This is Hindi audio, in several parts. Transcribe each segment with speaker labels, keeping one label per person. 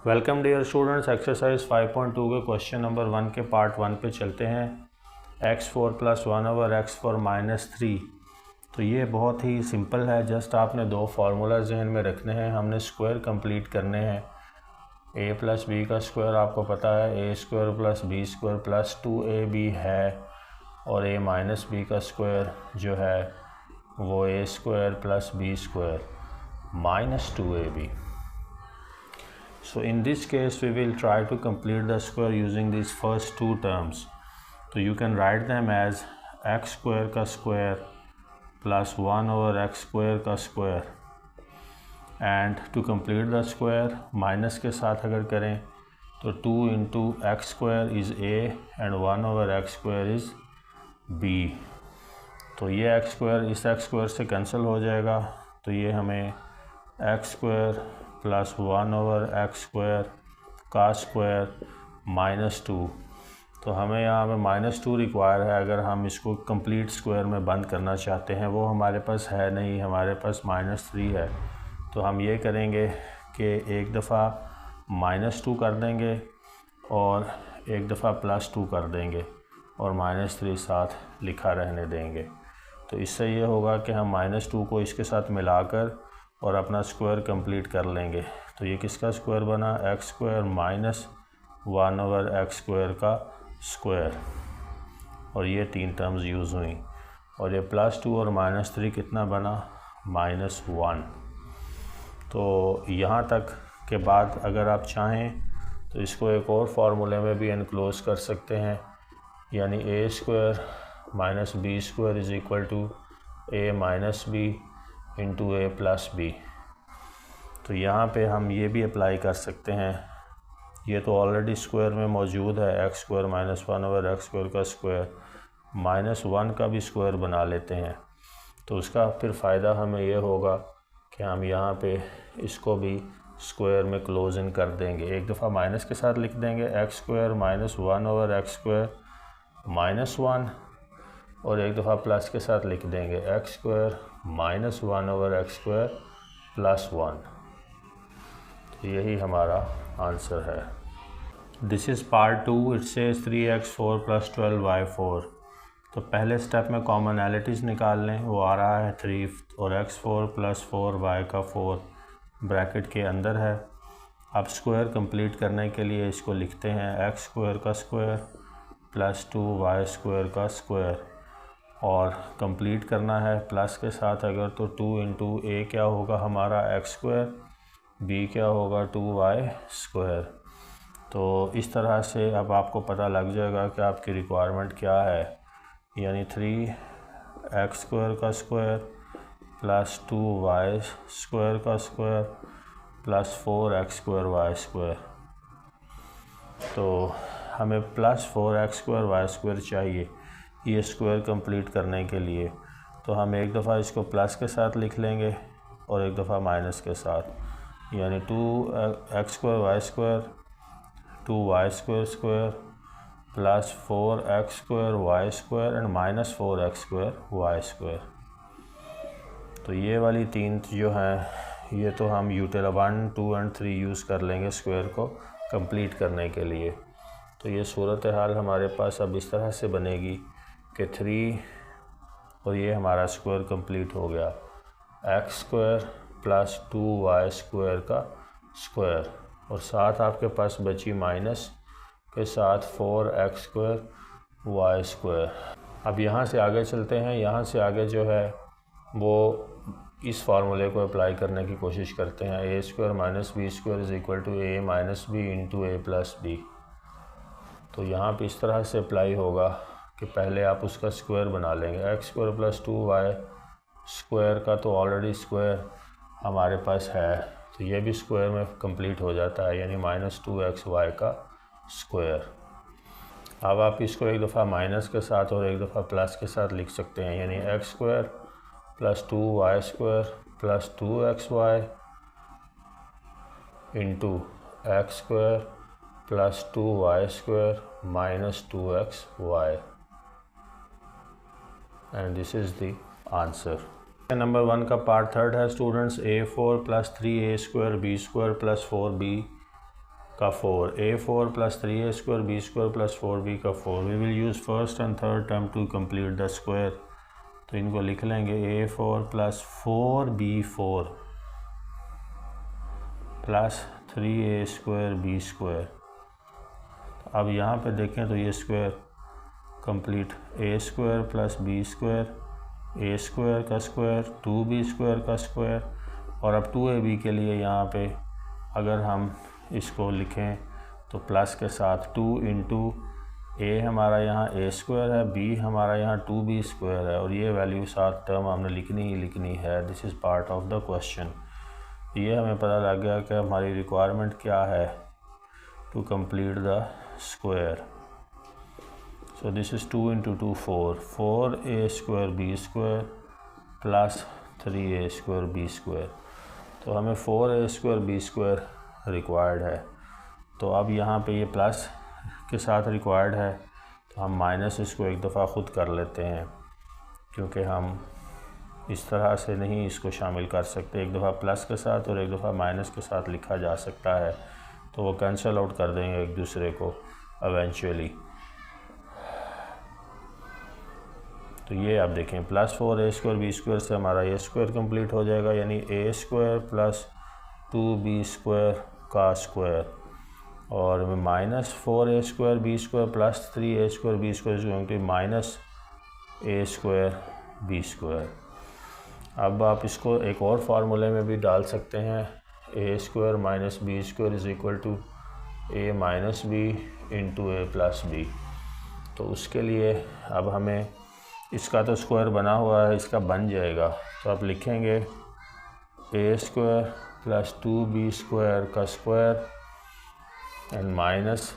Speaker 1: वेलकम डियर स्टूडेंट्स, एक्सरसाइज 5.2 के क्वेश्चन नंबर 1 के पार्ट 1 पे चलते हैं। x4 + 1/x4 - 3। तो ये बहुत ही सिंपल है, जस्ट आपने दो फार्मूला जहन में रखने हैं। हमने स्क्वायर कंप्लीट करने हैं। a + b का स्क्वायर आपको पता है, a² + b² + 2ab है, और a - b का स्क्वायर जो है वो a² + b² - 2ab। So in this case we will try to complete the square using these first two terms. So you can write them as x² का स्क्वायर plus 1/x² का square, and to complete the square minus के साथ अगर करें तो 2 × x² is a and 1/x² is b। तो ये x² इस x² से कैंसिल हो जाएगा, तो ये हमें x² + 1/x² का स्क्वायर -2। तो हमें यहाँ पे -2 रिक्वायर है अगर हम इसको कंप्लीट स्क्वायर में बंद करना चाहते हैं। वो हमारे पास है नहीं, हमारे पास -3 है। तो हम ये करेंगे कि एक दफ़ा -2 कर देंगे और एक दफ़ा +2 कर देंगे और -3 साथ लिखा रहने देंगे। तो इससे ये होगा कि हम -2 को इसके साथ मिलाकर और अपना स्क्वायर कंप्लीट कर लेंगे। तो ये किसका स्क्वायर बना? x² - 1/x² का स्क्वायर, और ये 3 टर्म्स यूज़ हुई। और ये +2 और -3 कितना बना? -1। तो यहाँ तक के बाद अगर आप चाहें तो इसको एक और फार्मूले में भी एनक्लोज कर सकते हैं, यानी a² - b² = a - b × a + b। तो यहाँ पे हम ये भी अप्लाई कर सकते हैं। ये तो ऑलरेडी स्क्वायर में मौजूद है, x² - 1/x² का स्क्वायर, -1 का भी स्क्वायर बना लेते हैं। तो उसका फिर फ़ायदा हमें ये होगा कि हम यहाँ पे इसको भी स्क्वायर में क्लोज इन कर देंगे। एक दफ़ा माइनस के साथ लिख देंगे x² - 1/x² -1, और एक दफ़ा प्लस के साथ लिख देंगे x² - 1/x² + 1। तो यही हमारा आंसर है। This is part 2। It says 3x4 + 12y4। तो पहले स्टेप में कॉमनैलिटीज़ निकाल लें। वो आ रहा है 3 और x4 + 4y का 4 ब्रैकेट के अंदर है। अब स्क्वायर कंप्लीट करने के लिए इसको लिखते हैं x² का स्क्वायर + 2y² का स्क्वायर, और कंप्लीट करना है प्लस के साथ अगर तो 2 × a क्या होगा हमारा x², b क्या होगा 2y²। तो इस तरह से अब आपको पता लग जाएगा कि आपकी रिक्वायरमेंट क्या है, यानी 3x² का स्क्वायर + 2y² का स्क्वायर + 4x²y²। तो हमें +4x²y² चाहिए ये स्क्वायर कंप्लीट करने के लिए। तो हम एक दफ़ा इसको प्लस के साथ लिख लेंगे और एक दफ़ा माइनस के साथ, यानी 2x²y² 2y² + 4x²y² and -4x²y²। तो ये वाली 3 जो हैं ये तो हम यूटिल 1, 2 और 3 यूज़ कर लेंगे स्क्वायर को कंप्लीट करने के लिए। तो ये सूरत हाल हमारे पास अब इस तरह से बनेगी कि 3 और ये हमारा स्क्वायर कंप्लीट हो गया, x² + 2y² का स्क्वायर, और साथ आपके पास बची माइनस के साथ 4x²y²। अब यहाँ से आगे चलते हैं। यहाँ से आगे जो है वो इस फार्मूले को अप्लाई करने की कोशिश करते हैं। a² - b² = a - b × a + b। तो यहाँ पे इस तरह से अप्लाई होगा कि पहले आप उसका स्क्वायर बना लेंगे। x² + 2y² का तो ऑलरेडी स्क्वायर हमारे पास है, तो ये भी स्क्वायर में कंप्लीट हो जाता है, यानी -2xy का स्क्वायर। अब आप इसको एक दफ़ा माइनस के साथ और एक दफ़ा प्लस के साथ लिख सकते हैं, यानी x² + 2y² + 2xy × x² + 2y² - 2xy, and this is the answer. Number 1 का पार्ट 3 है students. a4 + 3a² b² + 4b का 4, a4 plus 3a² b² plus 4b का 4। We will use first and third term to complete the square. तो इनको लिख लेंगे a4 plus 4b4 plus 3a² b²। अब यहाँ पे देखें तो ये square complete, a² plus b², a² का स्क्वायर, 2b² का स्क्वायर। और अब 2ab के लिए यहाँ पे अगर हम इसको लिखें तो प्लस के साथ 2 इंटू a हमारा यहाँ a² है, b हमारा यहाँ 2b² है, और ये वैल्यू साथ टर्म हमने लिखनी ही लिखनी है। This is part of the question. ये हमें पता लग गया कि हमारी रिक्वायरमेंट क्या है to complete the square. So this is 2 into 2 4a² b² plus 3a² b²। तो हमें 4a² b² रिक्वायर्ड है। तो अब यहाँ पे ये प्लस के साथ रिक्वायर्ड है, तो हम माइनस इसको एक दफ़ा ख़ुद कर लेते हैं, क्योंकि हम इस तरह से नहीं इसको शामिल कर सकते। एक दफ़ा प्लस के साथ और एक दफ़ा माइनस के साथ लिखा जा सकता है, तो वो कैंसिल आउट कर देंगे एक दूसरे को एवेंचुअली। तो ये आप देखें प्लस 4a² b² से हमारा ये स्क्वायर कंप्लीट हो जाएगा, यानी a² प्लस 2b² का स्क्वायर, और minus 4a² b² plus 3a² b² minus a² b²। अब आप इसको एक और फार्मूले में भी डाल सकते हैं, a² minus b² is equal to a minus b into a plus b। तो उसके लिए अब हमें इसका तो स्क्वायर बना हुआ है, इसका बन जाएगा। तो आप लिखेंगे a² प्लस 2b² का स्क्वायर एंड माइनस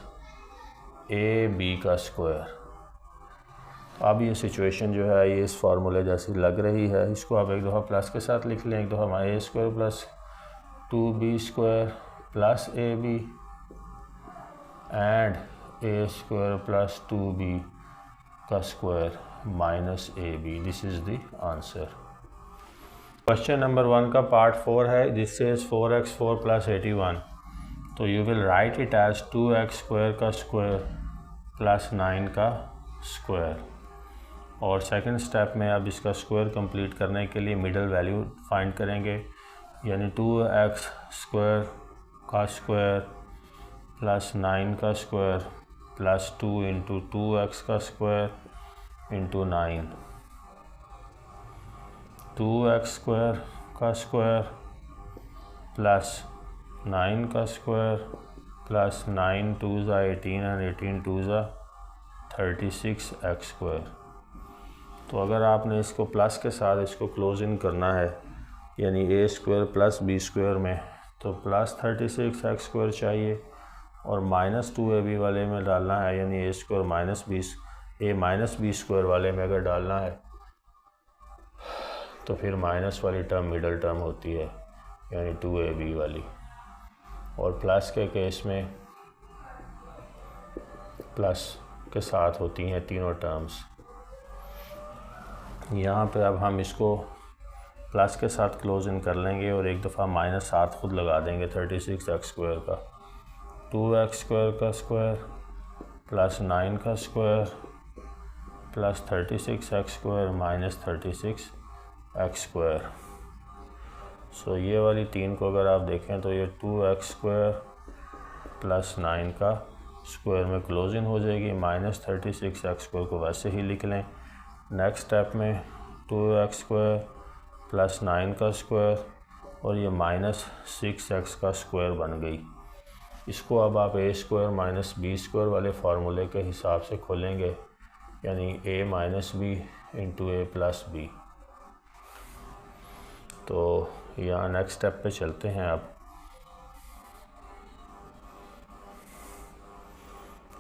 Speaker 1: ab का स्क्वायर। अब ये सिचुएशन जो है ये इस फार्मूले जैसी लग रही है। इसको आप एक दफ़ा प्लस के साथ लिख लें, एक दफ़ा हमारा a² plus 2b² plus ab and a² plus 2b का square minus ab। This is the answer. Question number 1 का पार्ट 4 है, दिस इज़ 4x4 प्लस 81। तो you will write it as 2x² का स्क्वायर प्लस 9 का स्क्वायर। और सेकंड स्टेप में अब इसका स्क्वायर कंप्लीट करने के लिए मिडल वैल्यू फाइंड करेंगे, यानी 2x² का स्क्वायर प्लस 9 का स्क्वायर प्लस 2 इंटू 2x का स्क्वायर इंटू 9। 2x² का स्क्वायर प्लस 9 का स्क्वायर प्लस 9 2 ज़ा 18 एंड 18 2 ज़ा 36x²। तो अगर आपने इसको प्लस के साथ इसको क्लोज इन करना है, यानी a² प्लस b² में, तो प्लस 36x² चाहिए, और माइनस 2ab वाले में डालना है, यानी a² minus a minus b² वाले में अगर डालना है तो फिर माइनस वाली टर्म मिडल टर्म होती है, यानी 2ab वाली। और प्लस के केस में प्लस के साथ होती हैं तीनों टर्म्स। यहाँ पे अब हम इसको प्लस के साथ क्लोज इन कर लेंगे और एक दफ़ा माइनस साथ खुद लगा देंगे 36x² का। 2x² का स्क्वायर प्लस 9 का square plus 36x² minus 36x²। सो ये वाली 3 को अगर आप देखें तो ये 2x² प्लस 9 का स्क्वायर में क्लोज इन हो जाएगी, माइनस 36x² को वैसे ही लिख लें। नेक्स्ट स्टेप में 2x² प्लस 9 का स्क्वायर और ये माइनस 6x का स्क्वायर बन गई। इसको अब आप a² माइनस b² वाले फार्मूले के हिसाब से खोलेंगे, यानी a minus b into a plus b। तो यहाँ नेक्स्ट स्टेप पे चलते हैं। अब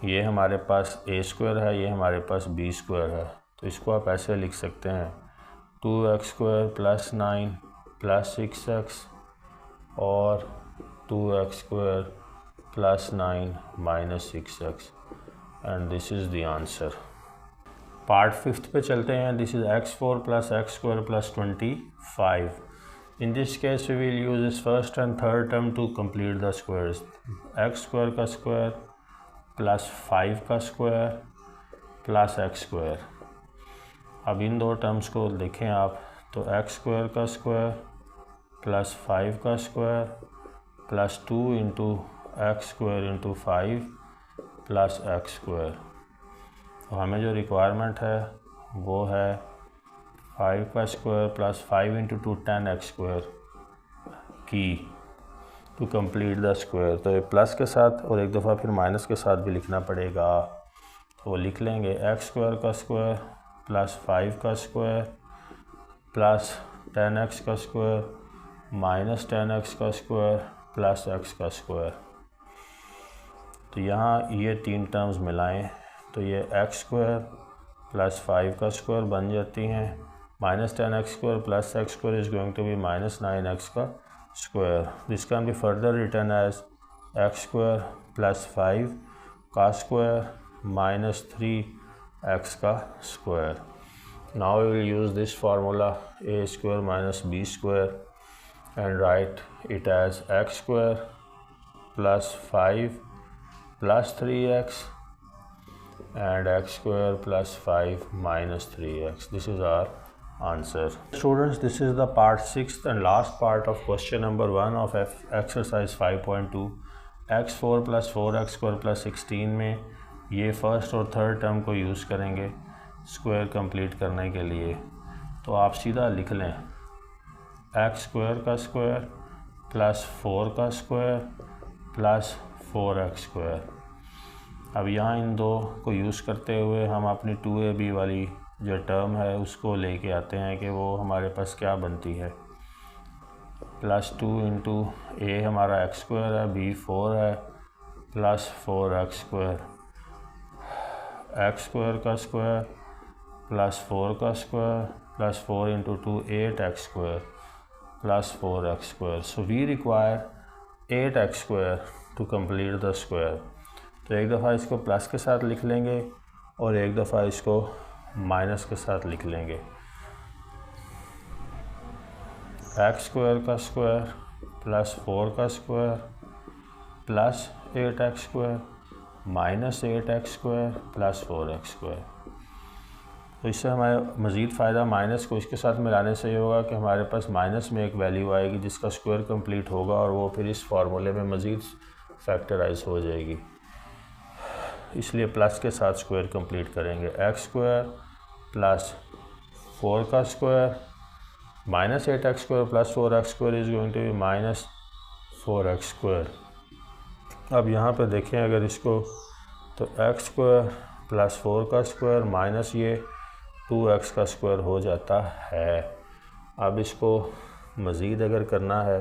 Speaker 1: ये हमारे पास a² है, ये हमारे पास b² है, तो इसको आप ऐसे लिख सकते हैं 2x² प्लस 9 प्लस 6x और 2x² plus 9 minus 6x, and this is the answer. Part 5th पे चलते हैं। This is x4 plus x² plus 25। In this case we will use this first and third term to complete the squares. x square का square प्लस 5 का स्क्वायर प्लस x स्क्वायर। अब इन दो टर्म्स को देखें आप तो x स्क्वायर का स्क्वायर प्लस 5 का square plus 2 into x square into 5 plus x square. तो हमें जो रिक्वायरमेंट है वो है 5 का square plus 5 into 2 10x square की टू कंप्लीट द स्क्वायर। तो ये प्लस के साथ और एक दफ़ा फिर माइनस के साथ भी लिखना पड़ेगा। तो वो लिख लेंगे एक्स स्क्वायर का स्क्वायर प्लस 5 का स्क्वायर प्लस 10x का स्क्वायर माइनस 10x का स्क्वायर प्लस x का स्क्वायर। तो यहाँ ये तीन टर्म्स मिलाएं तो ये x स्क्वायर प्लस 5 का स्क्वायर बन जाती हैं। Minus 10x square plus x square is going to be minus 9x का square. This can be further written as x square plus 5 का स्क्वायर माइनस 3x का square. Now we will use this formula a square minus b square and write it as x square plus 5 plus 3x and x square plus 5 minus 3x. This is our answer. Students, this is the part 6th and last part of question number 1 of exercise 5.2. x4 plus 4x square plus 16 में ये फर्स्ट और थर्ड टर्म को यूज़ करेंगे स्क्वायर कंप्लीट करने के लिए। तो आप सीधा लिख लें एक्स स्क्वायर का स्क्वायर प्लस 4 का स्क्वायर प्लस 4x स्क्वायर। अब यहाँ इन दो को यूज़ करते हुए हम अपनी 2ab वाली जो टर्म है उसको लेके आते हैं कि वो हमारे पास क्या बनती है। प्लस 2 इंटू ए हमारा x स्क्वायर है, b 4 है plus 4x square. X square का स्क्वायर प्लस 4 का square plus 4 into 2 8x square plus 4x square. So we require 8x square to complete the square. तो एक दफ़ा इसको प्लस के साथ लिख लेंगे और एक दफ़ा इसको माइनस के साथ लिख लेंगे। x स्क्वायर का स्क्वायर प्लस 4 का square plus 8x square minus 8x square plus 4x square. तो इससे हमारे मज़ीद फ़ायदा माइनस को इसके साथ मिलाने से ये होगा कि हमारे पास माइनस में एक वैल्यू आएगी जिसका स्क्वायर कंप्लीट होगा और वो फिर इस फार्मूले में मज़ीद फैक्टराइज हो जाएगी। इसलिए प्लस के साथ स्क्वायर कंप्लीट करेंगे। एक्स स्क्वायर प्लस 4 का square minus 8x square plus 4x square is going to be minus 4x square. अब यहाँ पे देखें अगर इसको तो एक्स स्क्वायर प्लस 4 का स्क्वायर माइनस ये 2x का स्क्वायर हो जाता है। अब इसको मज़ीद अगर करना है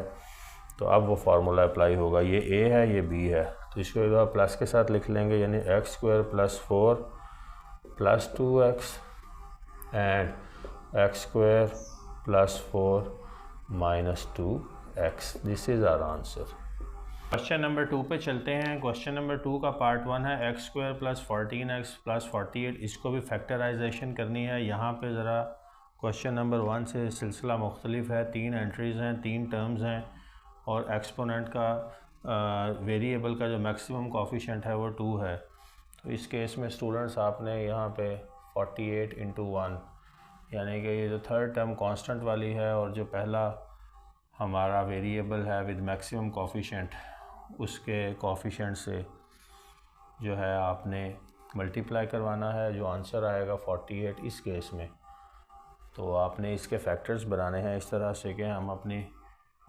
Speaker 1: तो अब वो फार्मूला अप्लाई होगा। ये a है ये b है तो इसको एक बार प्लस के साथ लिख लेंगे यानी x square plus 4 plus 2x and x square plus 4 minus 2x। This is our answer. Question number 2 पे चलते हैं। क्वेश्चन नंबर 2 का पार्ट 1 है x square plus 14x plus 48। इसको भी फैक्टराइजेशन करनी है। यहाँ पे ज़रा क्वेश्चन नंबर 1 से सिलसिला मुख्तलिफ है। 3 एंट्रीज़ हैं, 3 टर्म्स हैं और एक्सपोनेंट का वेरिएबल का जो मैक्सिमम कोफिशिएंट है वो 2 है। तो इस केस में स्टूडेंट्स आपने यहाँ पे 48 इंटू 1 यानी कि ये जो थर्ड टर्म कांस्टेंट वाली है और जो पहला हमारा वेरिएबल है विद मैक्सिमम कोफिशिएंट उसके कोफिशिएंट से जो है आपने मल्टीप्लाई करवाना है। जो आंसर आएगा 48 इस केस में तो आपने इसके फैक्टर्स बनाने हैं इस तरह से कि हम अपनी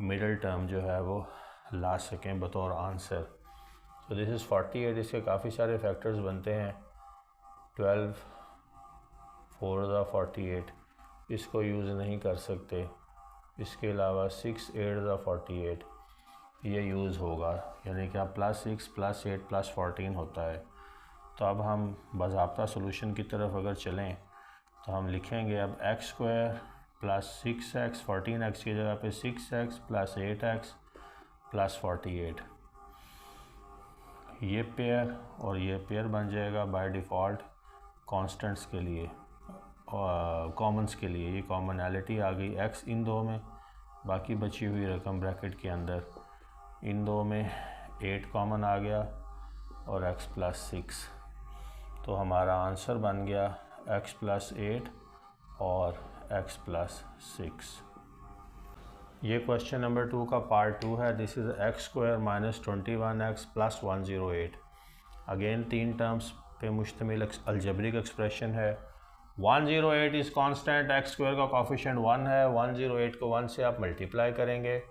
Speaker 1: मिडिल टर्म जो है वो ला सकें बतौर आंसर। तो दिस इज़ 48। इसके काफ़ी सारे फैक्टर्स बनते हैं। 12 4 ज़ा 48 इसको यूज़ नहीं कर सकते। इसके अलावा 6 8 ज़ा 48 ये यूज़ होगा यानी कि आप प्लस 6 प्लस 8 प्लस 14 होता है। तो अब हम बाज़ाब्ता सोल्यूशन की तरफ अगर चलें तो हम लिखेंगे अब x square plus 6x 14x की जगह पे 6x प्लस 8x प्लस 48 ये पेयर और ये पेयर बन जाएगा बाय डिफ़ॉल्ट कांस्टेंट्स के लिए कॉमन्स के लिए। ये कॉमनैलिटी आ गई x इन दो में बाकी बची हुई रकम ब्रैकेट के अंदर, इन दो में 8 कॉमन आ गया और x + 6, तो हमारा आंसर बन गया x + 8 और x + 6। ये क्वेश्चन नंबर 2 का पार्ट 2 है। This is x² - 21x + 108। Again 3 terms पे मुश्तमिल अलजेब्रिक एक्सप्रेशन है। 108 इज़ कांस्टेंट, x² का कोफिशिएंट 1 है। 108 को 1 से आप मल्टीप्लाई करेंगे,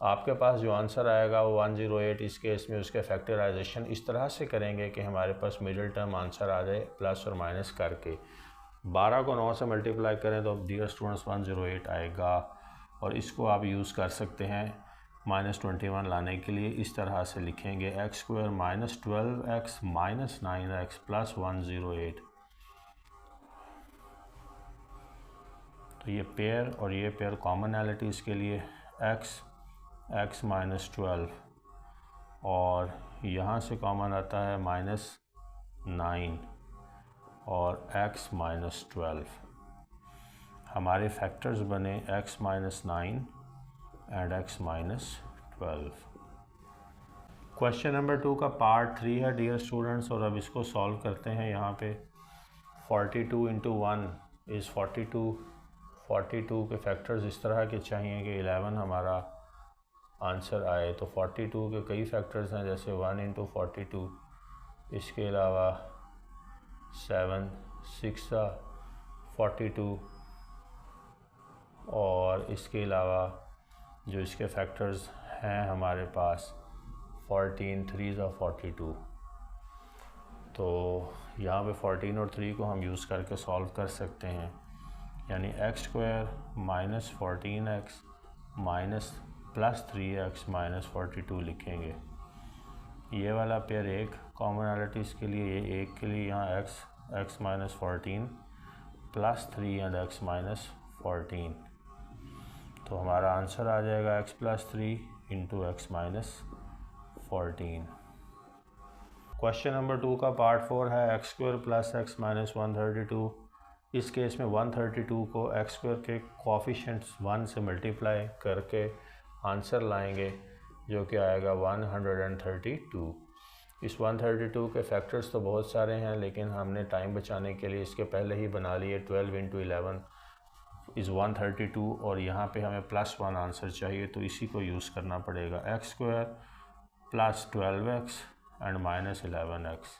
Speaker 1: आपके पास जो आंसर आएगा वो 108। इस केस में उसके फैक्टराइजेशन इस तरह से करेंगे कि हमारे पास मिडिल टर्म आंसर आ जाए प्लस और माइनस करके। 12 को 9 से मल्टीप्लाई करें तो डियर स्टूडेंट्स 108 आएगा, और इसको आप यूज़ कर सकते हैं -21 लाने के लिए। इस तरह से लिखेंगे x² - 12x - 9x + 108। तो ये पेयर और ये पेयर कॉमनैलिटीज़ के लिए x - 12 और यहाँ से कॉमन आता है -9 और x - 12। हमारे फैक्टर्स बने x - 9 and x - 12। Question number 2 का पार्ट 3 है डियर स्टूडेंट्स, और अब इसको सॉल्व करते हैं। यहाँ पे 42 × 1 इज़ 42। 42 के फैक्टर्स इस तरह के चाहिए कि 11 हमारा आंसर आए। तो 42 के कई फैक्टर्स हैं, जैसे 1 × 42, इसके अलावा 7, 6 42, और इसके अलावा जो इसके फैक्टर्स हैं हमारे पास 14, 3 42। तो यहाँ पे 14 और 3 को हम यूज़ करके सॉल्व कर सकते हैं, यानी x² - 14x + 3x - 42 लिखेंगे। ये वाला पेयर एक कॉमनैलिटीज़ के लिए, ये एक के लिए यहाँ x - 14 + 3 एंड x - 14। तो हमारा आंसर आ जाएगा x + 3 × x - 14। क्वेश्चन नंबर 2 का पार्ट 4 है x² + x - 132। इस केस में 132 को x² के कोफिशिएंट्स 1 से मल्टीप्लाई करके आंसर लाएंगे, जो कि आएगा 132। इस 132 के फैक्टर्स तो बहुत सारे हैं, लेकिन हमने टाइम बचाने के लिए इसके पहले ही बना लिए। 12 × 11 इज़ 132, और यहाँ पे हमें +1 आंसर चाहिए, तो इसी को यूज़ करना पड़ेगा। x² + 12x and -11x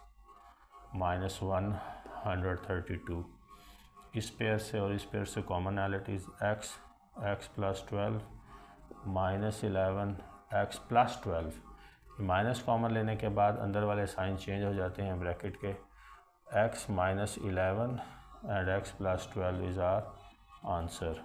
Speaker 1: -132। इस पेयर से और इस पेयर से commonalities x + 12 -11 x + 12। Minus common लेने के बाद अंदर वाले साइन चेंज हो जाते हैं ब्रैकेट के। x - 11 and x + 12 is our answer.